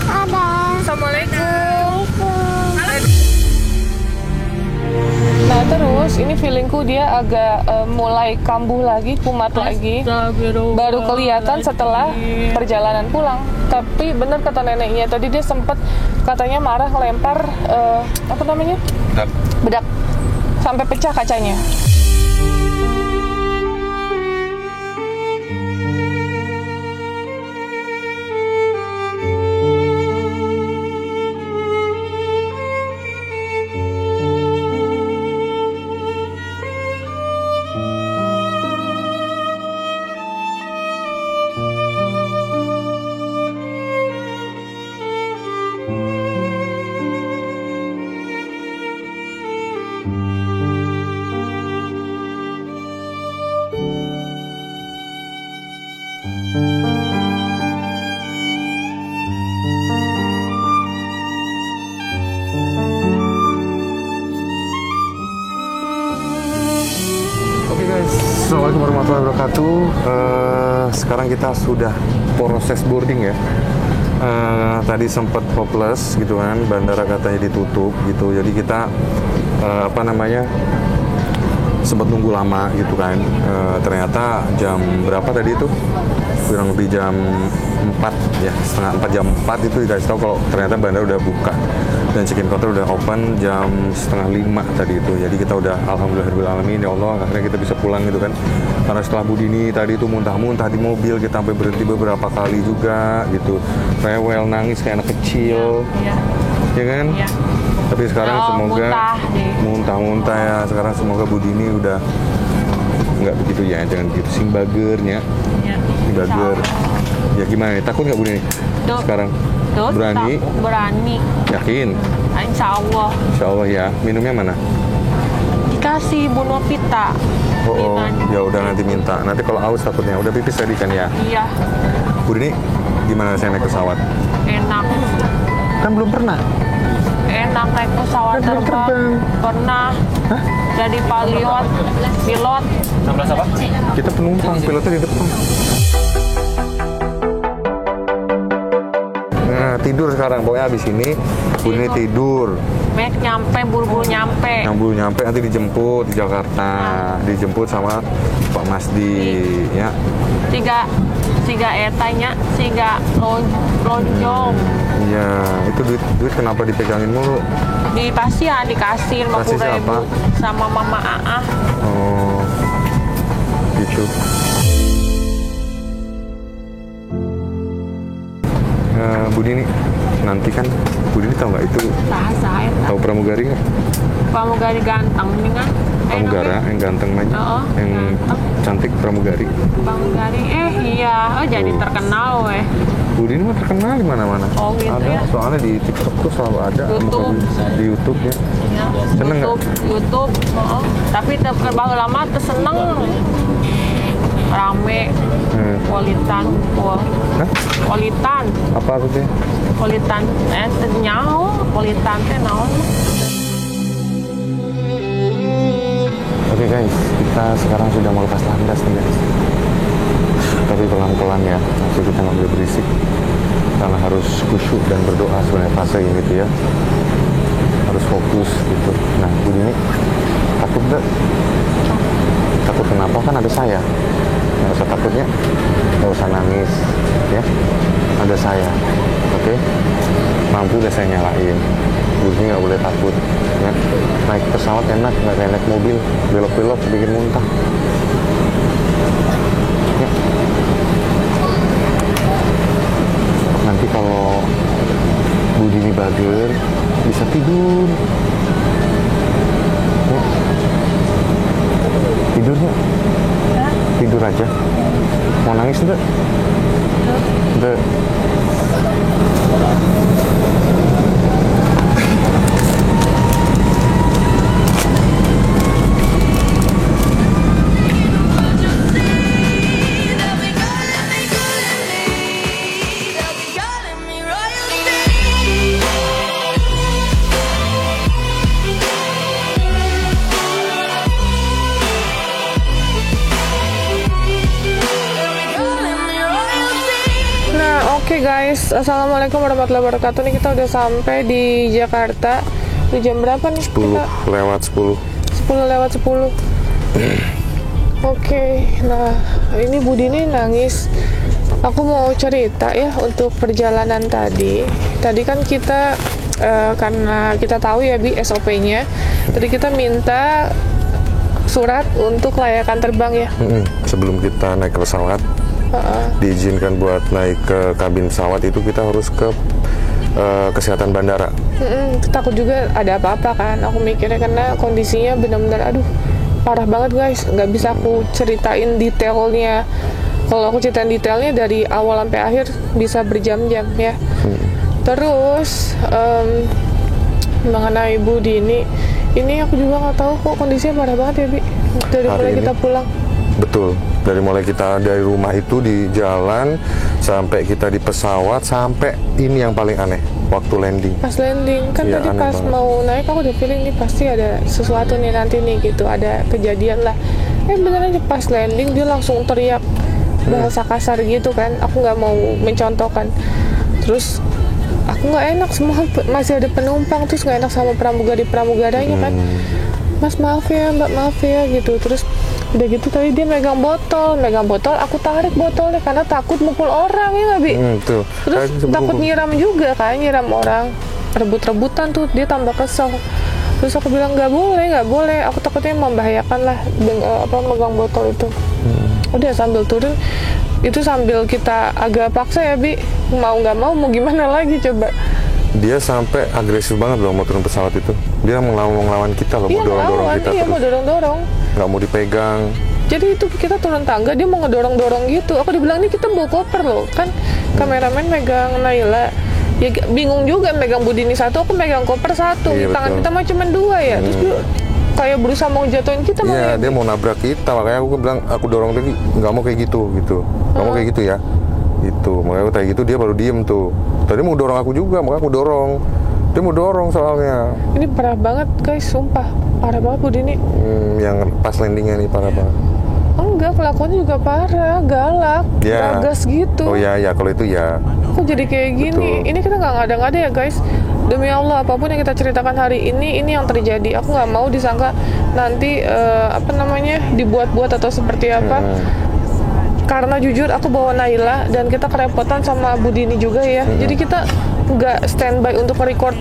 Ada. Assalamualaikum. Nah terus ini feelingku dia agak mulai kambuh lagi, kumat lagi. Baru kelihatan setelah perjalanan pulang. Tapi bener kata neneknya tadi dia sempet katanya marah ngelempar apa namanya? Bedak. Sampai pecah kacanya. Assalamualaikum warahmatullahi wabarakatuh. Sekarang kita sudah proses boarding ya. Tadi sempat hopeless gitu kan, bandara katanya ditutup gitu. Jadi kita sempat nunggu lama gitu kan. Ternyata jam berapa tadi itu? Kurang lebih jam 4 ya, setengah 4, jam 4 itu dikasih tahu kalau ternyata bandara udah buka dan check-in counter udah open jam setengah 5 tadi itu. Jadi kita udah alhamdulillahirrahmanirrahim, ya Allah akhirnya kita bisa pulang gitu kan. Karena setelah Budini tadi itu muntah-muntah di mobil, kita sampai berhenti beberapa kali juga gitu, rewel, nangis kayak anak kecil ya kan. Tapi sekarang semoga muntah-muntah ya, sekarang semoga Budini udah nggak begitu ya, jangan gitu sing bagernya bager. Ya gimana nih, takut nggak Budini sekarang? Berani? Berani. Yakin? Insya Allah. Insya Allah ya. Minumnya mana? Dikasih Bu Novita. Oh, ya udah nanti minta. Nanti kalau haus takutnya. Udah pipis tadi kan ya? Iya. Bu Dini, gimana saya naik pesawat? Enak. Kan belum pernah. Enak naik pesawat terbang. Pernah. Hah? Jadi pilot. 16 apa? Kita penumpang, pilotnya di depan. Nah, tidur sekarang. Pokoknya abis ini Bu Dini tidur. Nyampe, buru-buru nyampe. Nyampe nanti dijemput di Jakarta. Dijemput sama Pak Masdi ya. Tiga etanya, tiga lonjong. Iya, itu duit kenapa dipegangin mulu? Di pasien dikasih 50.000 sama Mama Aa. Oh, gitu. Bu Dini, nanti kan Bu Dini tahu nggak itu? Tahu pramugari nggak? Pramugari ganteng nih kan? Pramugara yang ganteng aja, yang ganteng. Cantik pramugari. Pramugari, iya, jadi terkenal weh. Bu Dini mah terkenal di mana-mana. Oh gitu ada, ya? soalnya di TikTok tuh selalu ada. Di YouTube ya. Ya. Seneng nggak? YouTube. Tapi terbang lama terseneng. Rame. Politan. Hah? Politan. Apa artinya? Politan. Nyaho. Politan teh naon? Oke guys, kita sekarang sudah mau lepas landas nih guys. Tapi pelan-pelan ya, maksud kita nggak boleh berisik. Karena harus khusyuk dan berdoa sebenarnya fase ini tuh ya. Harus fokus gitu. Nah, Bu Dini, takut nggak? Takut kenapa? Kan ada saya. Nggak usah takutnya, nggak usah nangis ya. Ada saya, oke? Lampu udah saya nyalain. Bu Dini nggak boleh takut ya. Naik pesawat enak, nggak kayak naik mobil belok-belok bikin muntah ya. Nanti kalau Bu Dini bager bisa tidur ya. Tidurnya tidur aja. Mau nangis enggak? Enggak. Oke guys, assalamualaikum warahmatullahi wabarakatuh. Nih kita udah sampai di Jakarta. Di jam berapa nih? 10 lewat 10. 10 lewat 10. Oke, nah ini Budi ini nangis. Aku mau cerita ya untuk perjalanan tadi. Tadi kan kita karena kita tahu ya Bi SOP-nya. Tadi kita minta surat untuk layakan terbang ya. Sebelum kita naik ke pesawat, diizinkan buat naik ke kabin pesawat itu kita harus ke kesehatan bandara. Takut juga ada apa-apa kan. Aku mikirnya karena kondisinya benar-benar aduh parah banget guys. Nggak bisa aku ceritain detailnya. Kalau aku ceritain detailnya dari awal sampai akhir bisa berjam-jam ya. Terus mengenai Budi ini aku juga nggak tahu kok kondisinya parah banget ya Bi. Dari mulai kita pulang. Betul. Dari mulai kita dari rumah itu di jalan sampai kita di pesawat sampai ini yang paling aneh waktu landing. Pas landing kan ya, tadi pas banget. Mau naik aku udah feeling nih pasti ada sesuatu nih nanti nih gitu, ada kejadian lah. Beneran aja pas landing dia langsung teriak bahasa kasar gitu kan. Aku nggak mau mencontohkan. Terus aku nggak enak, semua masih ada penumpang, terus nggak enak sama pramugaranya kan. Mas maaf ya Mbak, maaf ya gitu. Terus udah gitu tadi dia megang botol, aku tarik botolnya karena takut mukul orang ya nggak Bi? Tuh. Terus takut nyiram juga kan, nyiram orang, rebut-rebutan tuh dia tambah kesel. Terus aku bilang nggak boleh, aku takutnya membahayakan lah megang botol itu. Udah sambil turun itu sambil kita agak paksa ya Bi, mau nggak mau gimana lagi coba. Dia sampai agresif banget loh mau turun pesawat itu. Dia mau ngelawan kita loh, mau dorong-dorong kita terus. Mau dorong-dorong. Nggak mau dipegang. Jadi itu kita turun tangga dia mau ngedorong-dorong gitu. Aku dibilang nih kita bawa koper loh kan. Kameramen megang Naila. Ya bingung juga megang Budi ini satu, aku megang koper satu. Iya, tangan betul. kita mah cuma dua ya. Terus dia kayak berusaha mau jatuhin kita. Iya, dia mau nabrak kita. Makanya aku bilang aku dorong dia nggak mau kayak gitu. Nggak mau kayak gitu ya. Itu makanya aku kayak gitu dia baru diem tuh. Tadi mau dorong aku juga, makanya aku dorong. Dia mau dorong soalnya. Ini parah banget guys, sumpah parah banget Budi ini. Yang pas landingnya nih parah banget. Enggak, kelakuannya juga parah, galak, gagas gitu. Oh ya, kalau itu ya. Kok jadi kayak gini? Betul. Ini kita nggak ngada-ngada ya guys. Demi Allah, apapun yang kita ceritakan hari ini yang terjadi. Aku nggak mau disangka nanti dibuat-buat atau seperti apa. Karena jujur aku bawa Naila dan kita kerepotan sama Budi ini juga ya. Jadi kita nggak standby untuk record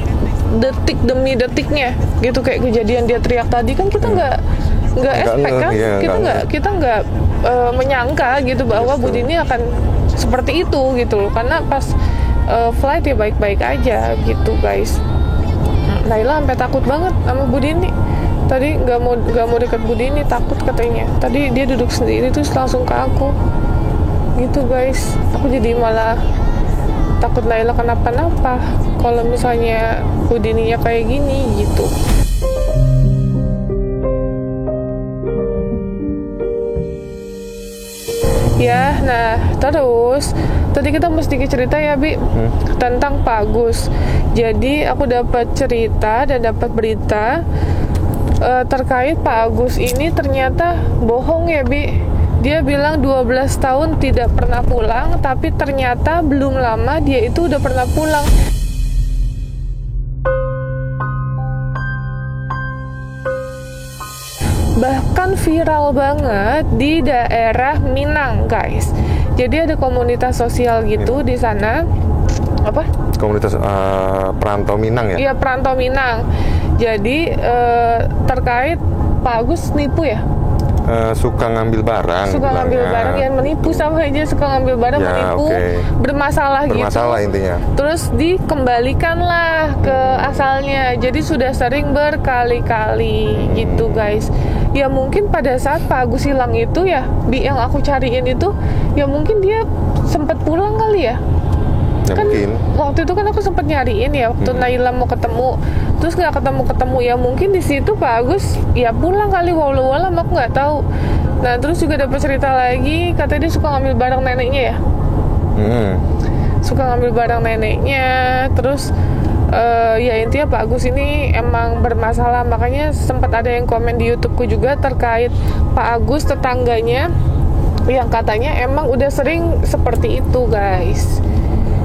detik demi detiknya gitu, kayak kejadian dia teriak tadi kan kita nggak expect kan. Kita nggak menyangka gitu bahwa Budi ini akan seperti itu gitu loh. Karena pas flight ya baik-baik aja gitu guys. Naila sampai takut banget sama Budi ini. Tadi nggak mau dekat Budi ini, takut katanya. Tadi dia duduk sendiri terus langsung ke aku gitu guys. Aku jadi malah takut Naila kenapa-napa kalau misalnya Budi ininya kayak gini gitu. Ya, nah terus tadi kita mesti cerita ya Bi tentang Pak Agus. Jadi aku dapat cerita dan dapat berita terkait Pak Agus ini ternyata bohong ya Bi. Dia bilang 12 tahun tidak pernah pulang, tapi ternyata belum lama dia itu udah pernah pulang. Bahkan viral banget di daerah Minang guys. Jadi ada komunitas sosial gitu di sana. Apa? Komunitas perantau Minang ya? Iya, perantau Minang. Jadi terkait Pak Agus nipu ya? Suka ngambil barang. Ya menipu sama aja, suka ngambil barang ya, menipu, bermasalah gitu. Bermasalah intinya. Terus dikembalikanlah ke asalnya. Jadi sudah sering berkali-kali gitu guys. Ya mungkin pada saat Pak Agus hilang itu ya, yang aku cariin itu, ya mungkin dia sempat pulang kali ya. Ya, kan mungkin. Waktu itu kan aku sempat nyariin ya waktu Naila mau ketemu, terus nggak ketemu ya mungkin di situ Pak Agus ya pulang kali, walau aku nggak tahu. Nah terus juga dapat cerita lagi katanya dia suka ngambil barang neneknya ya. Suka ngambil barang neneknya, terus ya intinya Pak Agus ini emang bermasalah. Makanya sempat ada yang komen di YouTubeku juga terkait Pak Agus tetangganya yang katanya emang udah sering seperti itu guys.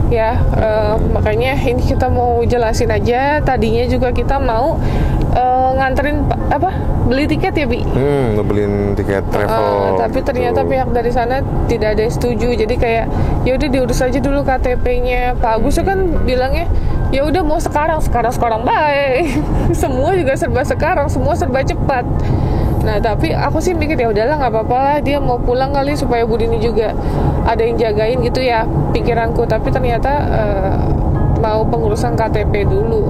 ya. Makanya ini kita mau jelasin aja. Tadinya juga kita mau nganterin beli tiket ya Bi. Ngebeliin tiket travel. Tapi gitu. ternyata pihak dari sana tidak ada yang setuju. Jadi kayak ya udah diurus aja dulu KTP-nya. Pak Agus kan bilangnya ya udah mau sekarang baik. Semua juga serba sekarang, semua serba cepat. Nah tapi aku sih mikir ya udahlah nggak apa-apa lah, dia mau pulang kali supaya Bu Dini juga ada yang jagain gitu ya pikiranku. Tapi ternyata mau pengurusan KTP dulu.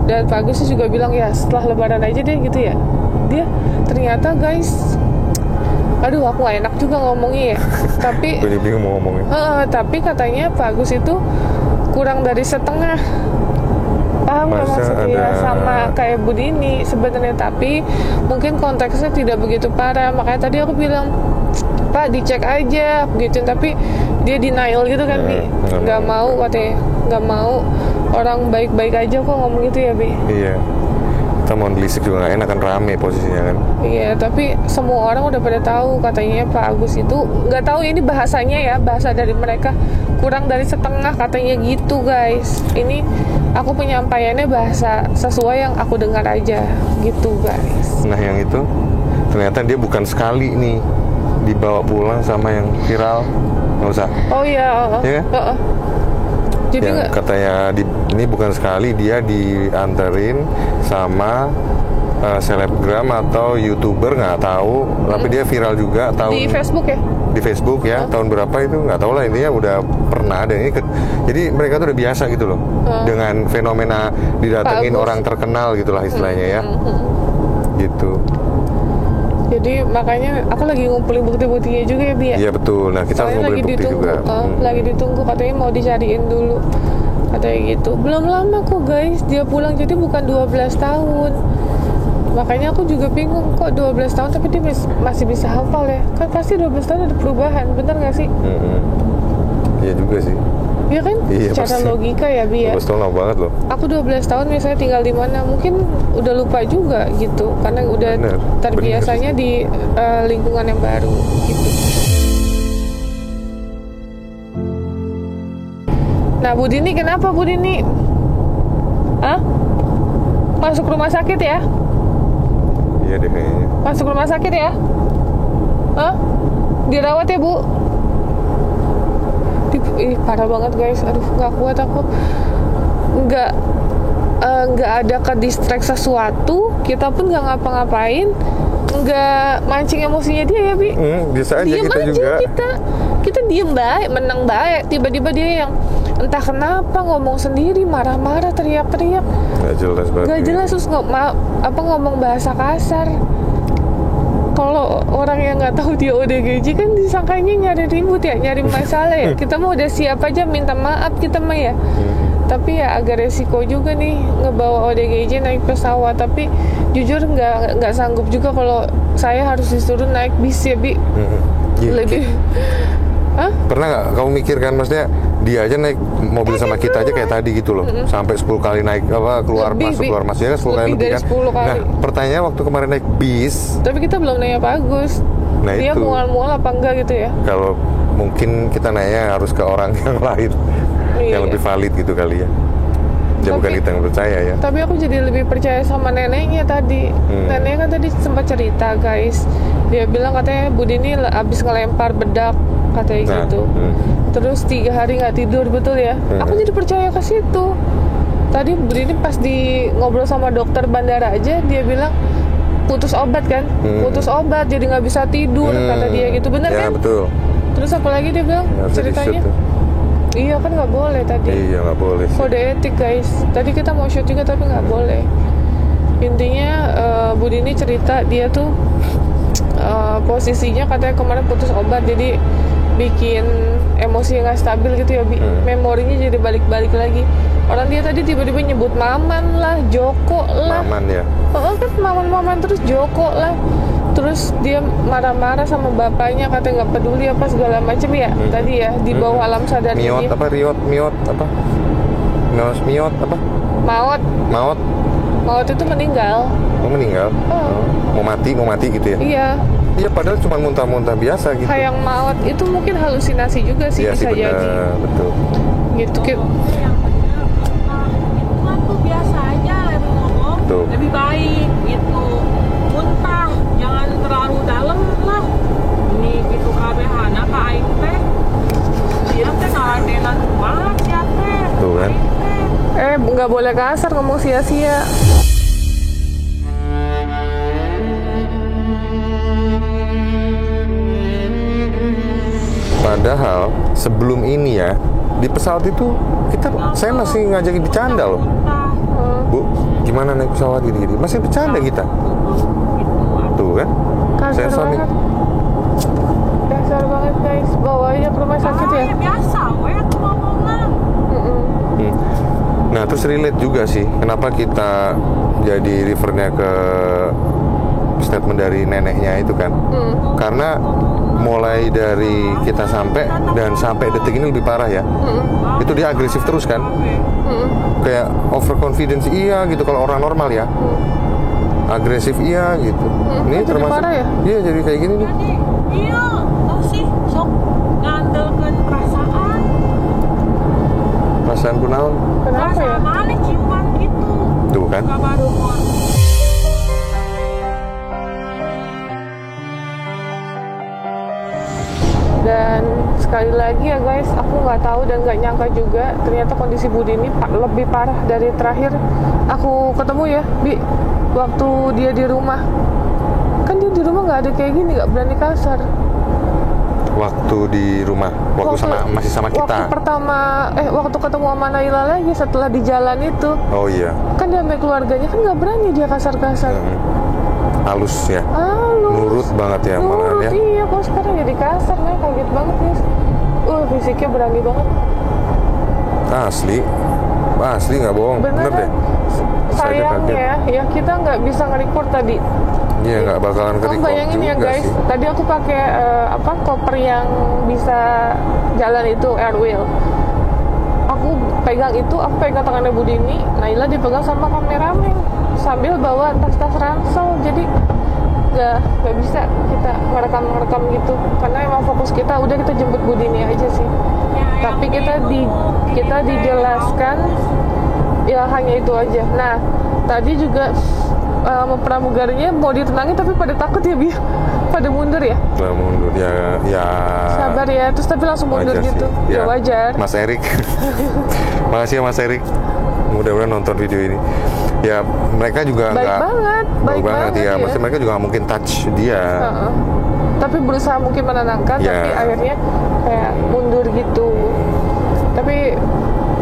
Dan Pak Agus juga bilang ya setelah Lebaran aja deh gitu ya. Dia ternyata guys, aduh aku gak enak juga ngomongnya ya. Tapi gue bingung mau ngomongin. Tapi katanya Pak Agus itu kurang dari setengah. Paham nggak maksudnya? Sama kayak Bu Dini sebenarnya, tapi mungkin konteksnya tidak begitu parah. Makanya tadi aku bilang, Pak dicek aja gitu, tapi dia denial gitu kan, Bi. Nggak mau katanya, nggak mau. Orang baik-baik aja kok ngomong gitu ya, Bi. Iya. Kita mau nelisik juga nggak enak kan, rame posisinya kan. Iya, tapi semua orang udah pada tahu katanya Pak Agus itu, nggak tahu ini bahasanya ya, bahasa dari mereka kurang dari setengah katanya gitu guys. Ini aku penyampaiannya bahasa sesuai yang aku dengar aja gitu guys. Nah yang itu ternyata dia bukan sekali nih dibawa pulang sama yang viral, nggak usah. Oh iya. Ya kan? Jadi yang katanya ini bukan sekali dia dianterin sama selebgram atau YouTuber nggak tahu, tapi dia viral juga tahun di Facebook ya. Di Facebook ya, tahun berapa itu nggak tahu lah, intinya udah pernah ada ini. Jadi mereka tuh udah biasa gitu loh dengan fenomena didatengin orang terkenal gitulah istilahnya ya. Gitu. Jadi makanya aku lagi ngumpulin bukti-buktinya juga ya Bi. Iya betul. Nah kita harus ngumpulin bukti juga. Lagi ditunggu katanya mau dicariin dulu. Katanya gitu. Belum lama kok guys dia pulang, jadi bukan 12 tahun. Makanya aku juga bingung kok 12 tahun tapi dia masih bisa hafal ya. Kan pasti 12 tahun ada perubahan, bener gak sih? Iya juga sih. Iya kan? Iya, secara pasti. Logika ya Bi ya. 12 tahun lama banget loh. Aku 12 tahun misalnya tinggal di mana, mungkin udah lupa juga gitu. Karena udah terbiasanya di lingkungan yang baru gitu. Nah Bu Dini kenapa Bu Dini? Hah? Masuk rumah sakit ya? Iya deh kayaknya. Masuk rumah sakit ya? Hah? Dirawat ya Bu? Parah banget guys, aduh nggak kuat aku. Nggak ada ke distract sesuatu, kita pun nggak ngapa-ngapain, nggak mancing emosinya dia ya Bi. Biasa aja diem kita aja juga. kita diem baik, menang baik. Tiba-tiba dia yang entah kenapa ngomong sendiri, marah-marah, teriak-teriak. Nggak jelas banget. Nggak jelas, terus ngomong bahasa kasar. Kalau orang yang nggak tahu dia ODGJ kan disangkanya nyari ribut ya, nyari masalah ya. Kita mau udah siap aja minta maaf kita mah ya. Tapi ya agak resiko juga nih ngebawa ODGJ naik pesawat. Tapi jujur nggak sanggup juga kalau saya harus disuruh naik bis ya Bi. Lebih. Hah? Pernah nggak kamu mikir kan, maksudnya dia aja naik mobil sama kita aja kayak tadi gitu loh, sampai 10 kali naik keluar masuk ya kan 10 kali lebih kan. 10 kali. Nah pertanyaannya waktu kemarin naik bis, tapi kita belum nanya Pak Agus. Nah dia itu mual-mual apa enggak gitu ya. Kalau mungkin kita nanya harus ke orang yang lain yang lebih valid gitu kali ya. Bukan kita yang percaya ya. Tapi aku jadi lebih percaya sama neneknya tadi. Neneknya kan tadi sempat cerita guys, dia bilang katanya Bu Dini abis ngelempar bedak katanya gitu. Terus 3 hari nggak tidur, betul ya. Aku jadi percaya ke situ. Tadi Bu Dini pas ngobrol sama dokter bandara aja, dia bilang putus obat kan, putus obat jadi nggak bisa tidur kata dia gitu, bener ya, kan? Betul. Terus apa lagi dia bilang ceritanya? Iya kan nggak boleh tadi. Iya nggak boleh sih. Kode etik guys. Tadi kita mau shoot juga tapi nggak boleh. Intinya Bu Dini cerita dia tuh posisinya katanya kemarin putus obat jadi bikin emosi nggak stabil gitu ya Bi. Memorinya jadi balik-balik lagi. Orang dia tadi tiba-tiba nyebut Maman lah, Joko lah. Maman ya. Kan Maman terus Joko lah. Terus dia marah-marah sama bapaknya, katanya nggak peduli apa segala macam ya. Tadi ya di bawah alam sadarnya Miot dia. apa Miot apa? Miot apa? Maut itu meninggal. Mau meninggal? Mau mati gitu ya? Iya. Iya padahal cuma muntah-muntah biasa gitu. Kayak maut itu mungkin halusinasi juga sih, iya bisa sih, jadi. Betul. gitu. Kan tuh biasa aja lebih ngomong, Tuh. lebih baik gitu. Muntah, jangan terlalu dalam lah. Ini gitu kabehana ka aing teh. Dia teh ngaladenan banget ya teh. Tuh kan. Nggak boleh kasar ngomong sia-sia. Padahal sebelum ini ya di pesawat itu saya masih ngajakin bercanda loh. Bu, gimana naik pesawat gini-gini? Masih bercanda kita. Tuh kan. Kasar sambil- banget. Kasar banget guys. Bawa aja ke rumah sakit ya. Biasa, weh tuh ngomongan. Nah, terus relate juga sih, kenapa kita jadi refernya ke statement dari neneknya itu kan? Karena mulai dari kita sampai dan sampai detik ini lebih parah ya. Itu dia agresif terus kan? Kayak overconfidence iya gitu kalau orang normal ya. Agresif iya gitu. Ini jadi termasuk parah ya? Iya, jadi kayak gini nih. Jadi, iya, tau sih, sok ngandelkeun perasaan. Perasaan kunaon. Kenapa ya? Perasaan aneh ciuman gitu. Tuh kan? Kabar rumor. Dan sekali lagi ya guys, aku nggak tahu dan nggak nyangka juga ternyata kondisi Budi ini lebih parah dari terakhir aku ketemu ya, Bi. Waktu dia di rumah, kan dia di rumah nggak ada kayak gini, nggak berani kasar. Waktu di rumah, masih sama kita. Waktu pertama, waktu ketemu sama Naila lagi setelah di jalan itu, Oh iya. kan dia sama keluarganya kan nggak berani dia kasar-kasar. Halus ya. Halus. Nurut banget ya malahan ya. Iya, kok sekarang jadi kasar, nih kaget banget guys. Fisiknya berani banget. Asli nggak bohong. Bener deh. Saya Sayangnya ya kita nggak bisa nge-record tadi. Iya, nggak bakalan ke Kamu bayangin ya juga guys, sih. tadi aku pakai koper yang bisa jalan itu airwheel. Aku pegang tangannya Budi ini, Naila dipegang sama kameramen sambil bawa tas-tas ransel. Jadi nggak bisa kita merekam gitu karena emang fokus kita udah kita jemput Budi ini aja sih. Tapi kita dijelaskan ya hanya itu aja. Nah tadi juga pramugarinya mau ditenangin tapi pada takut ya, Bi. Pada mundur ya. Mundur ya. Sabar ya, terus tapi langsung mundur wajar gitu. sih. Ya wajar. Mas Erik. Makasih ya Mas Erik. Mudah-mudahan nonton video ini. Ya mereka juga Baik banget ya. ya. Maksudnya mereka juga nggak mungkin touch dia. Tapi berusaha mungkin menenangkan, Ya. tapi akhirnya kayak mundur gitu. Tapi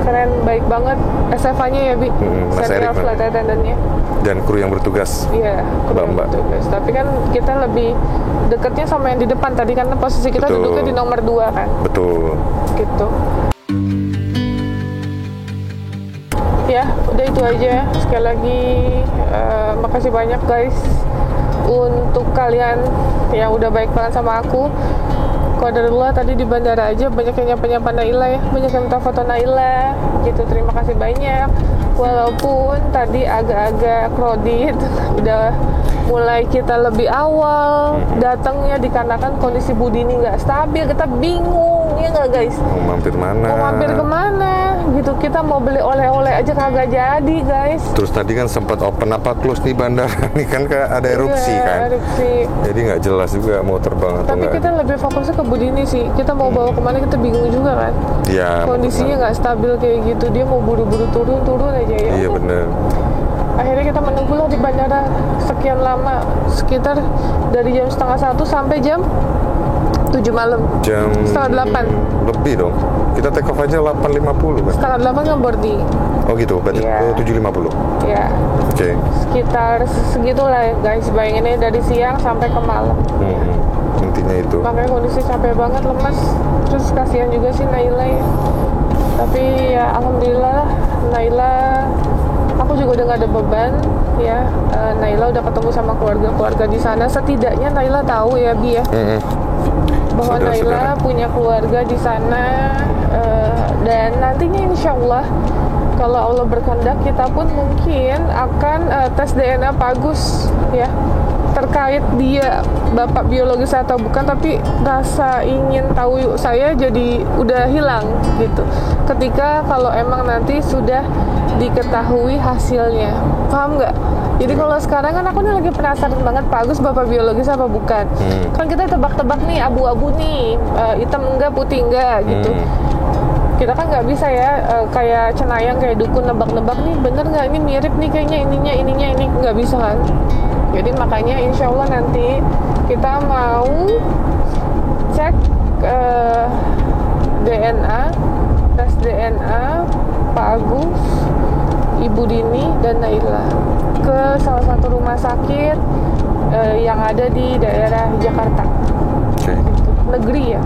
keren, baik banget SFA-nya ya, Bi. Mas Senior Erik, flight attendant-nya. Dan kru yang bertugas. Iya, keren Mbak. bertugas. Tapi kan kita lebih deketnya sama yang di depan tadi kan posisi kita Betul. duduknya di nomor 2 kan. Betul. Gitu. Ya, udah itu aja. Sekali lagi makasih banyak guys untuk kalian yang udah baik banget sama aku. Qadarullah tadi di bandara aja banyak yang nyapa Naila ya, banyak yang minta foto Naila gitu. Terima kasih banyak. Walaupun tadi agak-agak kredit, udah mulai kita lebih awal datangnya dikarenakan kondisi Budi ini nggak stabil, kita bingung ya nggak guys? Mau mampir mana? Mau mampir kemana gitu, kita mau beli oleh-oleh aja kagak jadi guys. Terus tadi kan sempat open apa close nih bandara nih kan ada erupsi Iya, kan. erupsi. Jadi nggak jelas juga mau terbang atau Tapi nggak. kita lebih fokusnya ke Budi ini sih. Kita mau bawa kemana kita bingung juga kan. Iya. Kondisinya nggak stabil kayak gitu. Dia mau buru-buru turun aja ya. Iya benar. Akhirnya kita menunggulah di bandara sekian lama, sekitar dari jam 7:30 sampai jam 7 malam. Jam 7:30. lebih dong. Kita take off aja 8.50 kan. 7:30 kan boarding. Oh gitu, berarti Iya. 7.50. Ya, Oke. sekitar segitulah guys. Bayanginnya dari siang sampai ke malam. Intinya itu. Makanya kondisi capek banget, lemas. Terus kasihan juga sih Naila ya. Tapi ya alhamdulillah lah, Naila, aku juga udah gak ada beban ya. Naila udah ketemu sama keluarga-keluarga di sana. Setidaknya Naila tahu ya, Bi ya, bahwa Naila punya keluarga di sana. Dan nantinya insya Allah kalau Allah berkehendak kita pun mungkin akan tes DNA Pak Agus ya. terkait dia bapak biologis atau bukan, tapi rasa ingin tahu saya jadi udah hilang gitu ketika kalau emang nanti sudah diketahui hasilnya. Paham nggak? Jadi kalau sekarang kan aku nih lagi penasaran banget Pak Agus bapak biologis apa bukan. Kan kita tebak-tebak nih, abu-abu nih, hitam enggak, putih enggak gitu. Kita kan nggak bisa ya kayak cenayang, kayak dukun nebak-nebak nih bener nggak, ini mirip nih kayaknya ininya ini, nggak bisa kan. Jadi makanya insya Allah nanti kita mau cek DNA, tes DNA Pak Agus, Ibu Dini, dan Naila ke salah satu rumah sakit yang ada di daerah Jakarta. Negeri ya.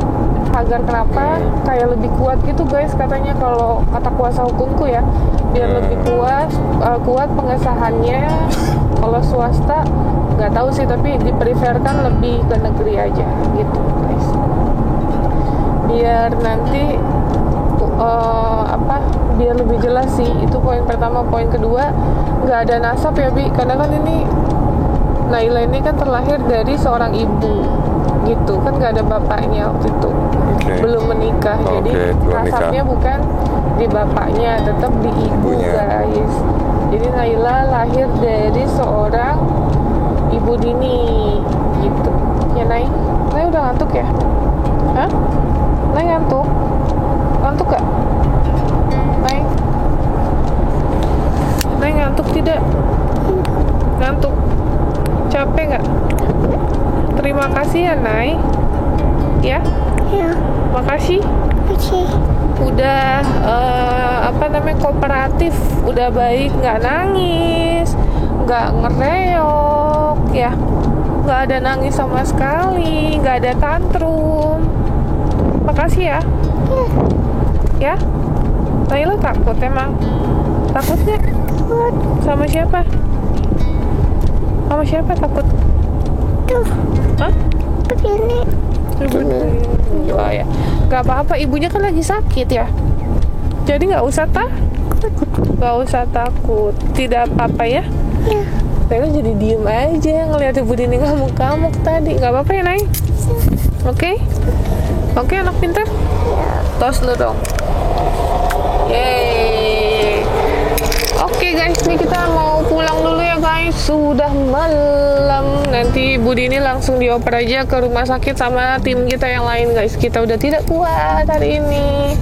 Agar kenapa kayak lebih kuat gitu guys, katanya kalau kata kuasa hukumku ya, biar lebih kuat pengesahannya. Kalau swasta nggak tahu sih, tapi dipreferkan lebih ke negeri aja gitu guys, biar nanti biar lebih jelas sih. Itu poin pertama. Poin kedua, nggak ada nasab ya Bi, karena kan ini Naila ini kan terlahir dari seorang ibu gitu kan, nggak ada bapaknya waktu itu, belum menikah. Jadi nasabnya bukan di bapaknya, tetap di ibu guys. Jadi Naila lahir dari seorang Ibu Dini gitu ya. Nay udah ngantuk ya? Hah? Nay ngantuk gak? Nay ngantuk tidak? Ngantuk? Capek nggak? Terima kasih ya Nay. Ya? Ya. Makasih. Udah kooperatif, udah baik, nggak nangis, nggak ngereok ya, nggak ada nangis sama sekali, nggak ada tantrum. Makasih ya. Ya? Naila takut emang? Takutnya? Sama siapa? Sama siapa takut? Tuh. Hah? Begini. Oh ya, nggak apa-apa. Ibunya kan lagi sakit ya, jadi nggak usah takut. Tidak apa-apa ya. Naila jadi diem aja ngeliat Ibu Dini ngamuk-ngamuk tadi. Nggak apa-apa ya Nay? Oke, anak pintar. Tos lu dong. Yeay. Oke guys, ini kita mau pulang dulu ya guys. Sudah malam. Nanti Bu Dini langsung dioper aja ke rumah sakit sama tim kita yang lain guys. Kita udah tidak kuat hari ini.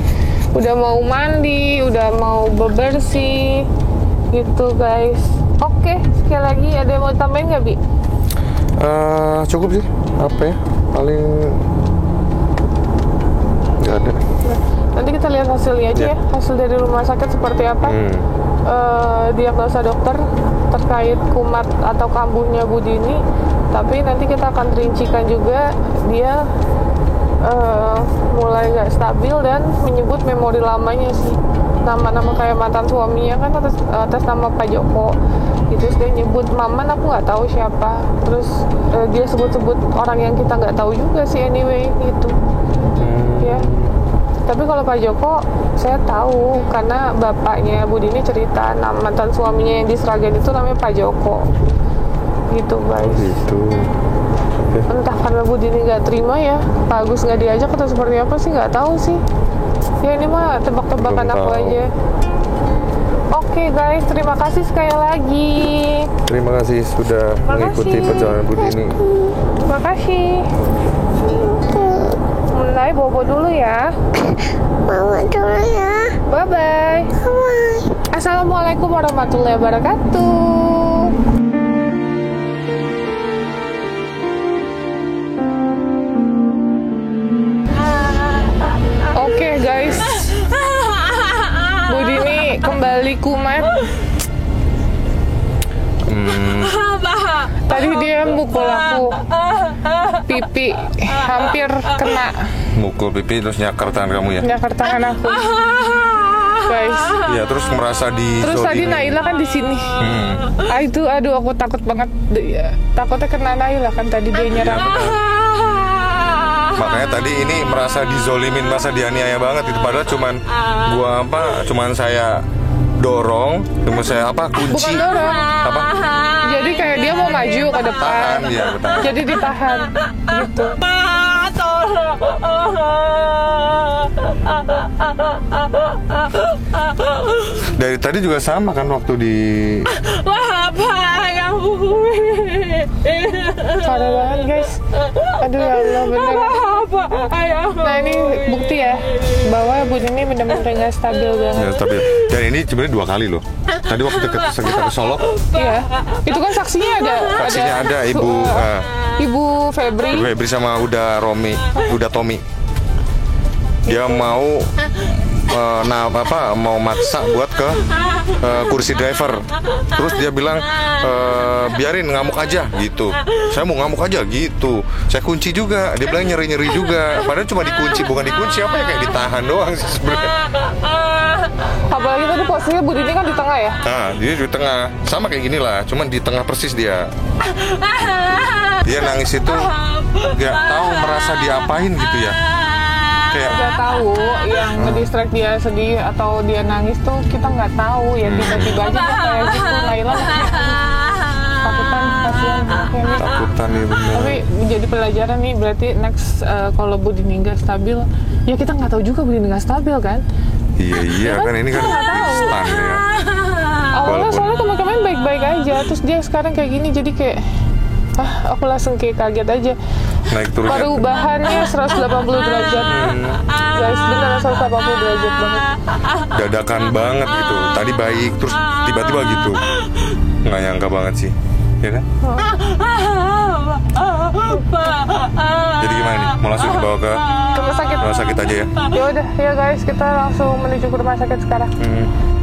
Udah mau mandi, udah mau bebersih gitu guys. Oke, sekali lagi ada yang mau tambahin nggak Bi? Cukup sih. Apa ya? Paling nggak ada. Nanti kita lihat hasilnya aja ya. Hasil dari rumah sakit seperti apa. Diagnosa dokter terkait kumat atau kambuhnya Bu Dini. Tapi nanti kita akan rincikan juga dia mulai nggak stabil dan menyebut memori lamanya sih. Nama-nama kayak mantan suaminya kan atas nama Pak Joko gitu. Dia nyebut Maman, aku nggak tahu siapa. Terus dia sebut-sebut orang yang kita nggak tahu juga sih anyway gitu ya. Tapi kalau Pak Joko saya tahu karena bapaknya Bu Dini cerita mantan suaminya yang di Sragen itu namanya Pak Joko gitu guys. Gitu. Entah karena Bu Dini nggak terima ya, Pak Agus nggak diajak atau seperti apa sih, nggak tahu sih ya. Ini mah tebak-tebakan aku aja. Oke guys, terima kasih sekali lagi. Terima kasih sudah mengikuti perjalanan Bu Dini. Terima kasih. Mulai bobo dulu ya. Mama dulu ya. Bye bye. Bye. Assalamualaikum warahmatullahi wabarakatuh. Oke guys, Bu Dini kembali kumat. Tadi dia mukul aku, pipi hampir kena. Mukul pipi terus nyakar tangan kamu ya? Nyakar tangan aku, guys. Iya, terus merasa di. Terus tadi Naila kan di sini. Itu aduh aku takut banget. Takutnya kena Naila kan tadi dia nyerang. Makanya tadi ini merasa dizolimin, merasa dianiaya banget itu, padahal cuman saya dorong, terus saya apa? Kunci. Bukan dorong. Apa? Jadi kayak dia mau maju ke depan. Tahan dia, bertahan. Jadi ditahan gitu. Dari tadi juga sama kan waktu di Parah banget guys. Aduh ya Allah bener. Nah ini bukti ya bahwa Bu ini benar-benar nggak stabil banget. ya, tapi dan ini sebenarnya 2 kali loh. Tadi waktu kita ke Solok, Iya. Itu kan saksinya ada. saksinya ada Ibu Febri. Febri sama udah Tommy. Dia mau mau maksa buat ke kursi driver. Terus dia bilang biarin ngamuk aja gitu. Saya mau ngamuk aja gitu. Saya kunci juga. Dia bilang nyeri-nyeri juga. Padahal cuma dikunci, bukan dikunci apa ya, kayak ditahan doang sih sebenarnya. Apalagi tadi posisinya Bu Dini kan di tengah ya. Nah, dia di tengah. Sama kayak gini lah, cuman di tengah persis dia. Dia nangis itu nggak tahu merasa diapain gitu ya. Kayak Nggak tahu yang ngedistract dia sedih atau dia nangis tuh kita nggak tahu ya, tiba-tiba aja dia kayak gitu. Naila takutan, kasihan anaknya nih. takutan nih bener. Tapi menjadi pelajaran nih berarti next kalau Bu Dini nggak stabil ya kita nggak tahu juga Bu Dini nggak stabil kan. Iya kan ini kan instan ya. Awalnya soalnya kemarin baik-baik aja, terus dia sekarang kayak gini jadi kayak aku langsung kayak kaget aja. Naik turun. Perubahannya 180 derajat. Guys, beneran 180 derajat banget. Dadakan banget gitu. Tadi baik terus tiba-tiba gitu. Nggak nyangka banget sih. Ya kan? Jadi gimana nih? Mau langsung dibawa ke Rumah sakit. rumah sakit aja ya? Ya udah, ya guys, kita langsung menuju ke rumah sakit sekarang.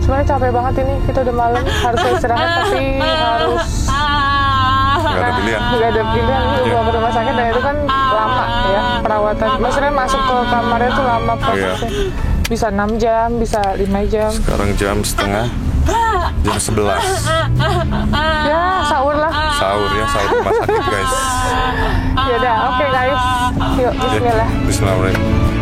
Sebenarnya capek banget ini, kita udah malam, harus istirahat tapi harus Nggak ada pilihan. nggak ada pilihan nih bawa ke rumah sakit dan itu kan lama ya perawatan. Maksudnya masuk ke kamarnya tuh lama prosesnya. Bisa 6 jam, bisa 5 jam. Sekarang jam 11:30. Ya sahur lah. Sahur ya, sahur di rumah sakit guys. Ya udah, oke guys. Yuk, bismillah. Bismillahirrahmanirrahim.